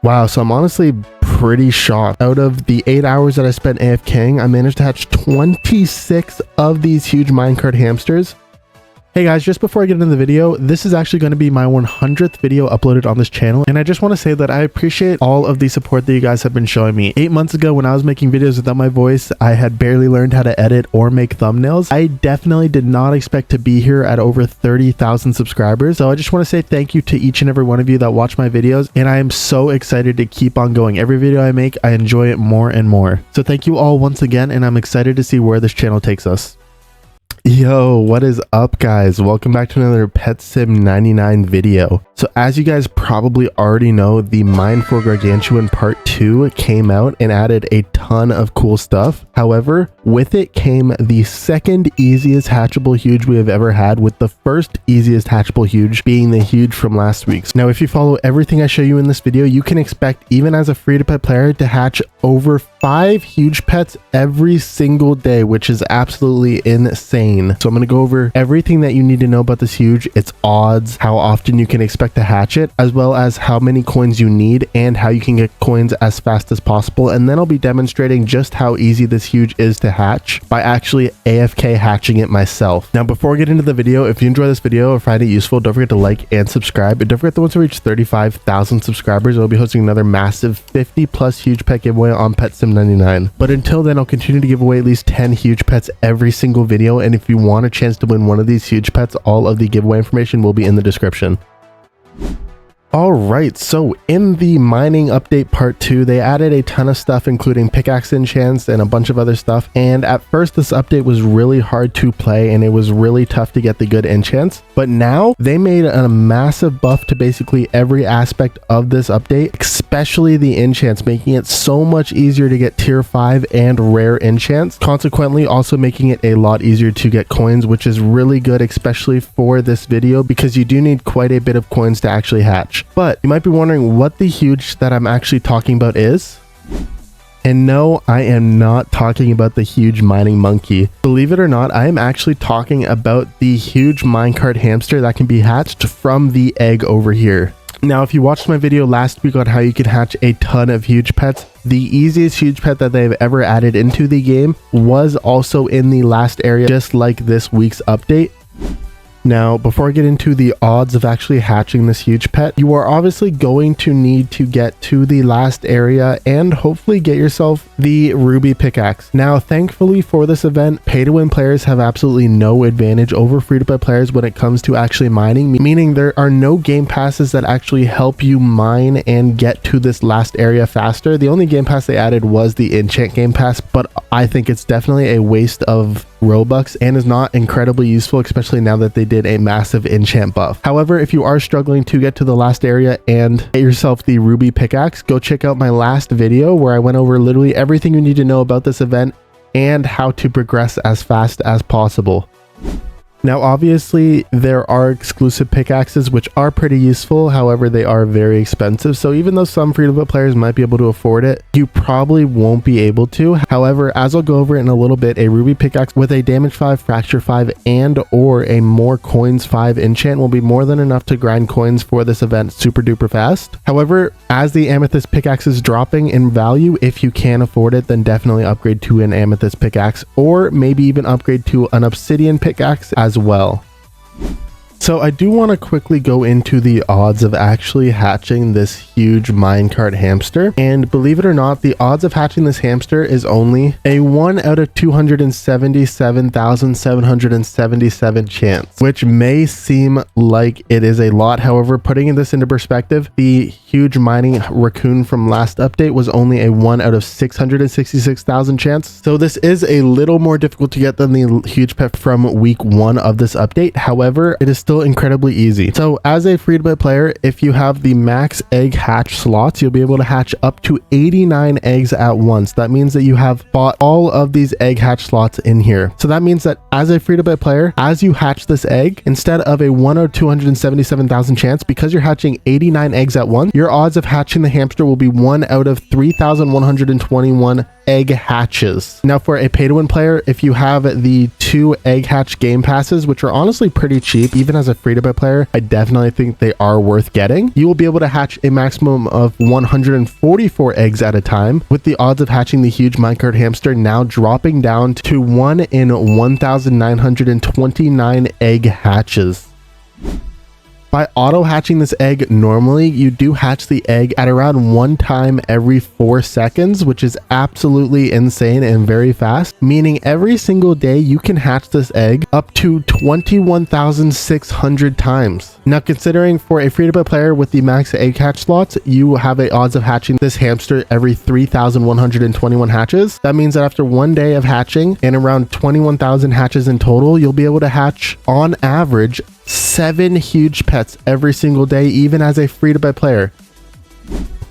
Wow, so I'm honestly pretty shocked. Out of the 8 hours that I spent AFKing, I managed to hatch 26 of these huge minecart hamsters. Hey guys, just before I get into the video, this is actually going to be my 100th video uploaded on this channel, and I just want to say that I appreciate all of the support that you guys have been showing me. 8 months ago, when I was making videos without my voice, I had barely learned how to edit or make thumbnails. I definitely did not expect to be here at over 30,000 subscribers, so I just want to say thank you to each and every one of you that watch my videos, and I am so excited to keep on going. Every video I make, I enjoy it more and more. So thank you all once again, and I'm excited to see where this channel takes us. Yo, what is up guys? Welcome back to another Pet Sim 99 video. So as you guys probably already know, the Mine for Gargantuan Part 2 came out and added a ton of cool stuff. However, with it came the second easiest hatchable huge we have ever had, with the first easiest hatchable huge being the huge from last week's. Now, if you follow everything I show you in this video, you can expect, even as a free-to-play player, to hatch over 5 huge pets every single day, which is absolutely insane. So I'm going to go over everything that you need to know about this huge, its odds, how often you can expect to hatch it, as well as how many coins you need and how you can get coins as fast as possible. And then I'll be demonstrating just how easy this huge is to hatch by actually AFK hatching it myself. Now, before we get into the video, if you enjoy this video or find it useful, don't forget to like and subscribe. And don't forget that once we reach 35,000 subscribers, I'll be hosting another massive 50 plus huge pet giveaway on Pet Sim 99. But until then, I'll continue to give away at least 10 huge pets every single video. And if you want a chance to win one of these huge pets, all of the giveaway information will be in the description. Alright, so in the mining update part 2, they added a ton of stuff, including pickaxe enchants and a bunch of other stuff. And at first, this update was really hard to play and it was really tough to get the good enchants. But now they made a massive buff to basically every aspect of this update, especially the enchants, making it so much easier to get tier 5 and rare enchants. Consequently, also making it a lot easier to get coins, which is really good, especially for this video, because you do need quite a bit of coins to actually hatch. But you might be wondering what the huge that I'm actually talking about is. And no, I am not talking about the huge mining monkey. Believe it or not, I am actually talking about the huge minecart hamster that can be hatched from the egg over here. Now, if you watched my video last week on how you can hatch a ton of huge pets, the easiest huge pet that they've ever added into the game was also in the last area, just like this week's update. Now, before I get into the odds of actually hatching this huge pet, you are obviously going to need to get to the last area and hopefully get yourself the ruby pickaxe. Now, thankfully for this event, pay-to-win players have absolutely no advantage over free-to-play players when it comes to actually mining, meaning there are no game passes that actually help you mine and get to this last area faster. The only game pass they added was the enchant game pass, but I think it's definitely a waste of Robux and is not incredibly useful, especially now that they did a massive enchant buff. However, if you are struggling to get to the last area and get yourself the ruby pickaxe, go check out my last video where I went over literally everything you need to know about this event and how to progress as fast as possible. Now, obviously, there are exclusive pickaxes, which are pretty useful. However, they are very expensive. So even though some free-to-play players might be able to afford it, you probably won't be able to. However, as I'll go over in a little bit, a ruby pickaxe with a damage 5, fracture 5, and or a more coins 5 enchant will be more than enough to grind coins for this event super duper fast. However, as the amethyst pickaxe is dropping in value, if you can afford it, then definitely upgrade to an amethyst pickaxe, or maybe even upgrade to an obsidian pickaxe as well. So I do want to quickly go into the odds of actually hatching this huge minecart hamster. And believe it or not, the odds of hatching this hamster is only a 1 out of 277,777 chance, which may seem like it is a lot. However, putting this into perspective, the huge mining raccoon from last update was only a 1 out of 666,000 chance. So this is a little more difficult to get than the huge pet from week 1 of this update. However, it is still incredibly easy. So as a free-to-play player, if you have the max egg hatch slots, you'll be able to hatch up to 89 eggs at once. That means that you have bought all of these egg hatch slots in here. So that means that as a free-to-play player, as you hatch this egg, instead of a 1 out of 277,000 chance, because you're hatching 89 eggs at once, your odds of hatching the hamster will be 1 out of 3,121 egg hatches. Now, for a pay-to-win player, if you have the 2 egg hatch game passes, which are honestly pretty cheap. Even as a free-to-play player, I definitely think they are worth getting. You will be able to hatch a maximum of 144 eggs at a time, with the odds of hatching the huge minecart hamster now dropping down to 1 in 1,929 egg hatches. By auto hatching this egg, normally you do hatch the egg at around 1 time every 4 seconds, which is absolutely insane and very fast, meaning every single day you can hatch this egg up to 21,600 times. Now, considering for a free-to-play player with the max egg hatch slots, you have a odds of hatching this hamster every 3,121 hatches. That means that after 1 day of hatching and around 21,000 hatches in total, you'll be able to hatch on average 7 huge pets every single day, even as a free-to-play player.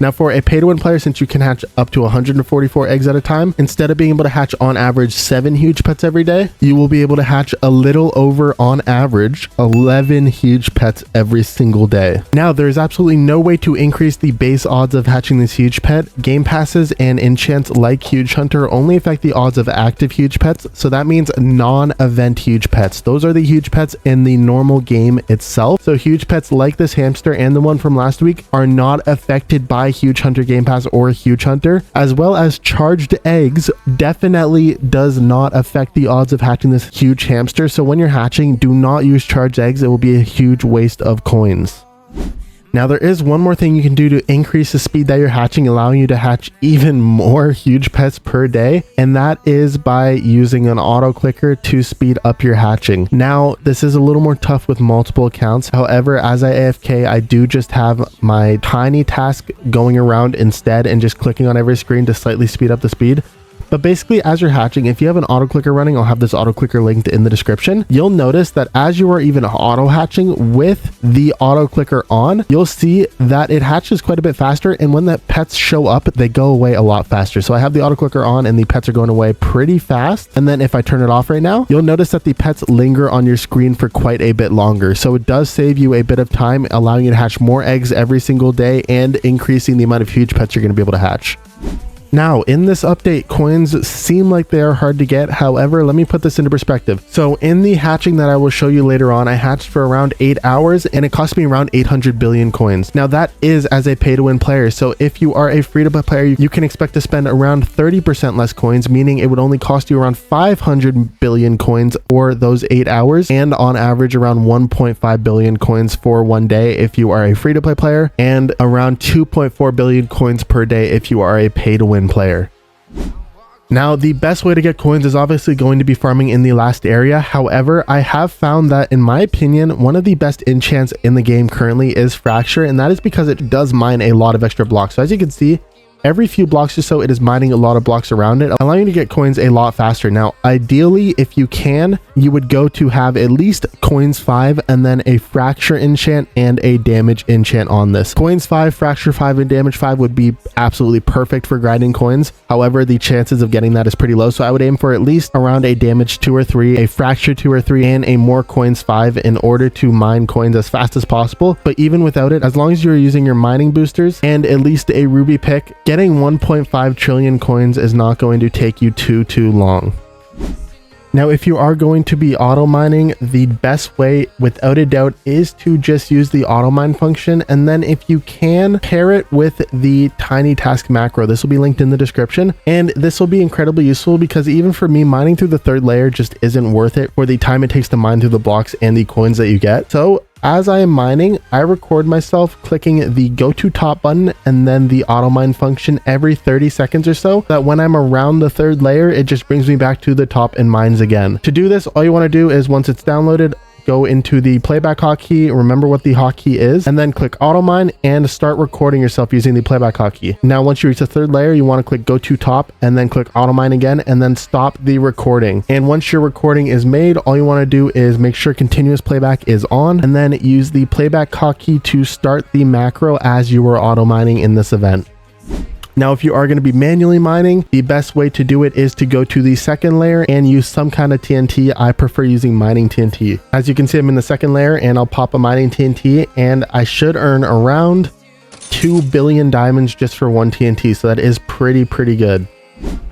Now, for a pay-to-win player, since you can hatch up to 144 eggs at a time, instead of being able to hatch on average 7 huge pets every day, you will be able to hatch a little over, on average, 11 huge pets every single day. Now, there is absolutely no way to increase the base odds of hatching this huge pet. Game passes and enchants like Huge Hunter only affect the odds of active huge pets, so that means non-event huge pets. Those are the huge pets in the normal game itself. So huge pets like this hamster and the one from last week are not affected by Huge Hunter Game Pass or Huge Hunter, as well as charged eggs definitely does not affect the odds of hatching this huge hamster. So when you're hatching, do not use charged eggs. It will be a huge waste of coins. Now, there is one more thing you can do to increase the speed that you're hatching, allowing you to hatch even more huge pets per day, and that is by using an auto clicker to speed up your hatching. Now, this is a little more tough with multiple accounts. However, as I AFK, I do just have my tiny task going around instead and just clicking on every screen to slightly speed up the speed. But basically, as you're hatching, if you have an auto clicker running, I'll have this auto clicker linked in the description. You'll notice that as you are even auto hatching with the auto clicker on, you'll see that it hatches quite a bit faster. And when the pets show up, they go away a lot faster. So I have the auto clicker on and the pets are going away pretty fast. And then if I turn it off right now, you'll notice that the pets linger on your screen for quite a bit longer. So it does save you a bit of time, allowing you to hatch more eggs every single day and increasing the amount of huge pets you're going to be able to hatch. Now, in this update, coins seem like they are hard to get. However, let me put this into perspective. So in the hatching that I will show you later on, I hatched for around 8 hours and it cost me around 800 billion coins. Now, that is as a pay-to-win player. So if you are a free-to-play player, you can expect to spend around 30% less coins, meaning it would only cost you around 500 billion coins for those 8 hours, and on average around 1.5 billion coins for 1 day if you are a free-to-play player, and around 2.4 billion coins per day if you are a pay-to-win player. Now, the best way to get coins is obviously going to be farming in the last area. However, I have found that, in my opinion, one of the best enchants in the game currently is Fracture, and that is because it does mine a lot of extra blocks. So as you can see, every few blocks or so, it is mining a lot of blocks around it, allowing you to get coins a lot faster. Now, ideally, if you can, you would go to have at least coins 5 and then a fracture enchant and a damage enchant on this. Coins 5, fracture 5, and damage 5 would be absolutely perfect for grinding coins. However, the chances of getting that is pretty low. So I would aim for at least around a damage 2 or 3, a fracture 2 or 3, and a more coins 5 in order to mine coins as fast as possible. But even without it, as long as you're using your mining boosters and at least a ruby pick, getting 1.5 trillion coins is not going to take you too long. Now, if you are going to be auto mining, the best way without a doubt is to just use the auto mine function, and then if you can, pair it with the tiny task macro. This will be linked in the description, and this will be incredibly useful because even for me, mining through the 3rd layer just isn't worth it for the time it takes to mine through the blocks and the coins that you get. So as I am mining, I record myself clicking the go to top button and then the auto mine function every 30 seconds or so, that when I'm around the 3rd layer, it just brings me back to the top and mines again. To do this, all you want to do is, once it's downloaded, go into the playback hotkey, remember what the hotkey is, and then click auto mine and start recording yourself using the playback hotkey. Now, once you reach the 3rd layer, you want to click go to top and then click auto mine again, and then stop the recording. And once your recording is made, all you want to do is make sure continuous playback is on, and then use the playback hotkey to start the macro as you are auto mining in this event. Now, if you are going to be manually mining, the best way to do it is to go to the 2nd layer and use some kind of TNT. I prefer using mining TNT. As you can see, I'm in the 2nd layer and I'll pop a mining TNT and I should earn around 2 billion diamonds just for 1 TNT. So that is pretty good.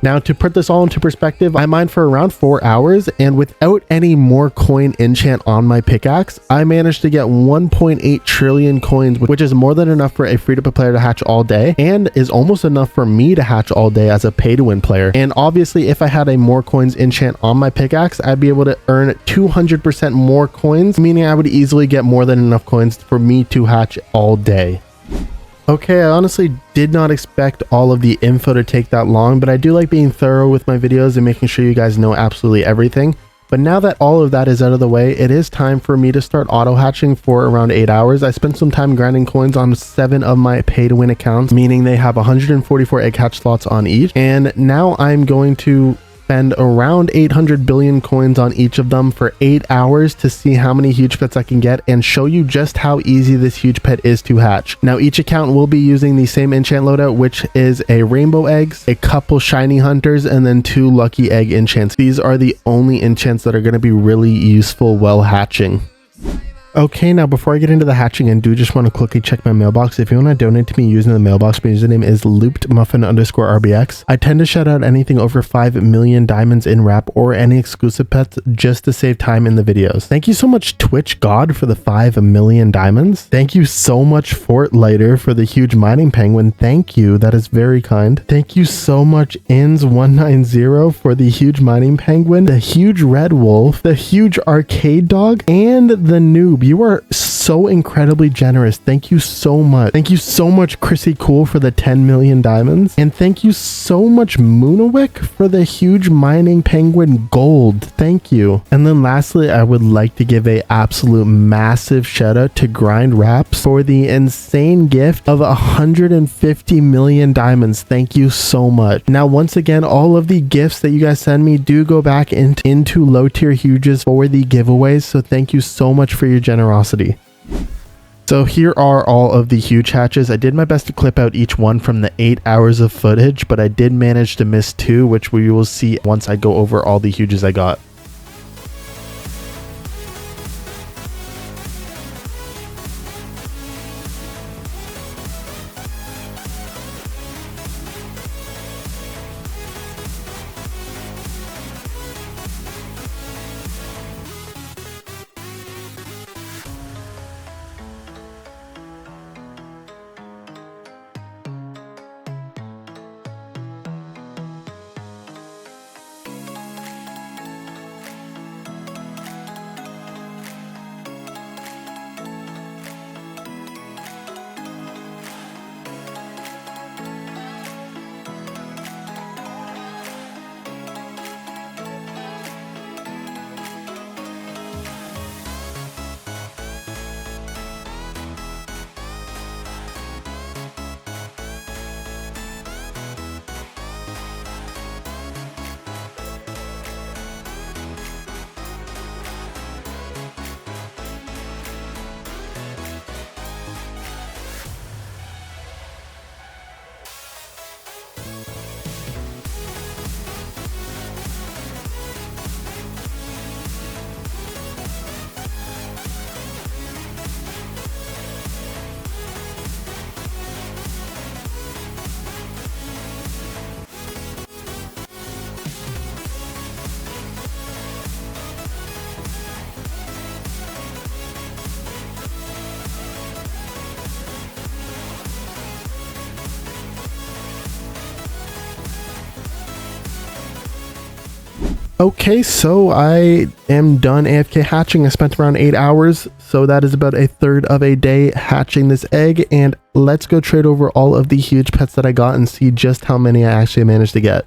Now, to put this all into perspective, I mined for around 4 hours, and without any more coin enchant on my pickaxe, I managed to get 1.8 trillion coins, which is more than enough for a free-to-play player to hatch all day, and is almost enough for me to hatch all day as a pay-to-win player. And obviously, if I had a more coins enchant on my pickaxe, I'd be able to earn 200% more coins, meaning I would easily get more than enough coins for me to hatch all day. Okay, I honestly did not expect all of the info to take that long, but I do like being thorough with my videos and making sure you guys know absolutely everything. But now that all of that is out of the way, it is time for me to start auto hatching for around 8 hours. I spent some time grinding coins on 7 of my pay to win accounts, meaning they have 144 egg hatch slots on each. And now I'm going to spend around 800 billion coins on each of them for 8 hours to see how many huge pets I can get and show you just how easy this huge pet is to hatch. Now, each account will be using the same enchant loadout, which is a rainbow eggs, a couple shiny hunters, and then 2 lucky egg enchants. These are the only enchants that are going to be really useful while hatching. Okay, now before I get into the hatching, I do just want to quickly check my mailbox. If you want to donate to me using the mailbox, my username is loopedmuffin_rbx. I tend to shout out anything over 5 million diamonds in wrap or any exclusive pets just to save time in the videos. Thank you so much, Twitch God, for the 5 million diamonds. Thank you so much, Fort Lighter, for the huge mining penguin. Thank you. That is very kind. Thank you so much, Ins190, for the huge mining penguin, the huge red wolf, the huge arcade dog, and the noob. You are so incredibly generous. Thank you so much. Thank you so much, Chrissy Cool, for the 10 million diamonds. And thank you so much, Moonawick, for the huge mining penguin gold. Thank you. And then lastly, I would like to give a absolute massive shout out to Grind Raps for the insane gift of 150 million diamonds. Thank you so much. Now, once again, all of the gifts that you guys send me do go back into low tier huges for the giveaways. So thank you so much for your generosity. So here are all of the huge hatches. I did my best to clip out each one from the 8 hours of footage, but I did manage to miss 2, which we will see once I go over all the huges I got. Okay, so I am done AFK hatching. I spent around 8 hours, so that is about a third of a day hatching this egg, and let's go trade over all of the huge pets that I got and see just how many I actually managed to get.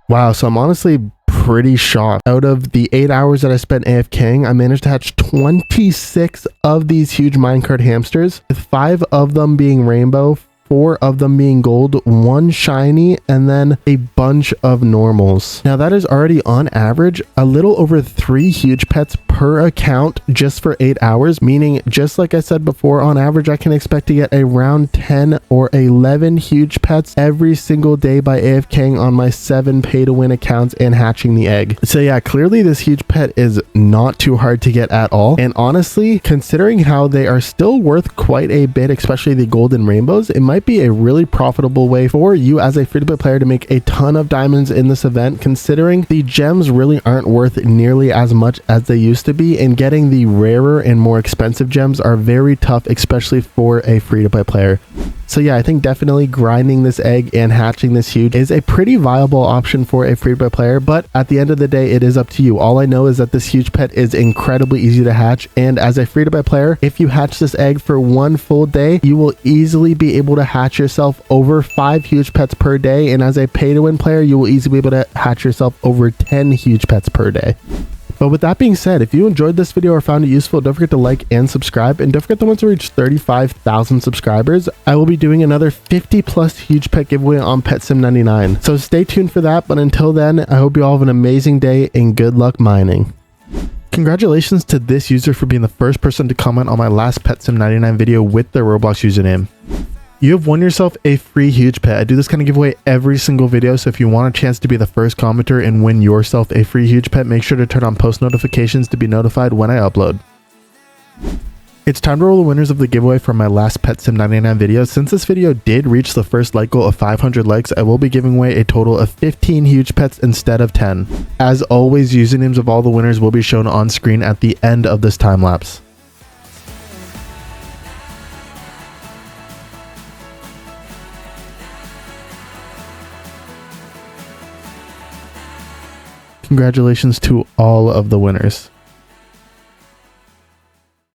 Wow, so I'm honestly pretty shocked. Out of the 8 hours that I spent AFKing, I managed to hatch 26 of these huge minecart hamsters, with 5 of them being rainbow, 4 of them being gold, 1 shiny, and then a bunch of normals. Now that is already on average a little over 3 huge pets per account just for 8 hours, meaning just like I said before, on average I can expect to get around 10 or 11 huge pets every single day by AFKing on my 7 pay to win accounts and hatching the egg. So yeah, clearly this huge pet is not too hard to get at all, and honestly, considering how they are still worth quite a bit, especially the golden rainbows, it might might be a really profitable way for you as a free-to-play player to make a ton of diamonds in this event, considering the gems really aren't worth nearly as much as they used to be, and getting the rarer and more expensive gems are very tough, especially for a free-to-play player. So yeah, I think definitely grinding this egg and hatching this huge is a pretty viable option for a free-to-play player, but at the end of the day, it is up to you. All I know is that this huge pet is incredibly easy to hatch, and as a free-to-play player, if you hatch this egg for one full day, you will easily be able to hatch yourself over 5 huge pets per day, and as a pay-to-win player, you will easily be able to hatch yourself over 10 huge pets per day. But with that being said, if you enjoyed this video or found it useful, don't forget to like and subscribe, and don't forget that once we reach 35,000 subscribers, I will be doing another 50 plus huge pet giveaway on PetSim99. So stay tuned for that, but until then, I hope you all have an amazing day and good luck mining. Congratulations to this user for being the first person to comment on my last PetSim99 video with their Roblox username. You have won yourself a free huge pet. I do this kind of giveaway every single video, so if you want a chance to be the first commenter and win yourself a free huge pet, make sure to turn on post notifications to be notified when I upload. It's time to roll the winners of the giveaway from my last PetSim99 video. Since this video did reach the first like goal of 500 likes, I will be giving away a total of 15 huge pets instead of 10. As always, usernames of all the winners will be shown on screen at the end of this time lapse. Congratulations to all of the winners.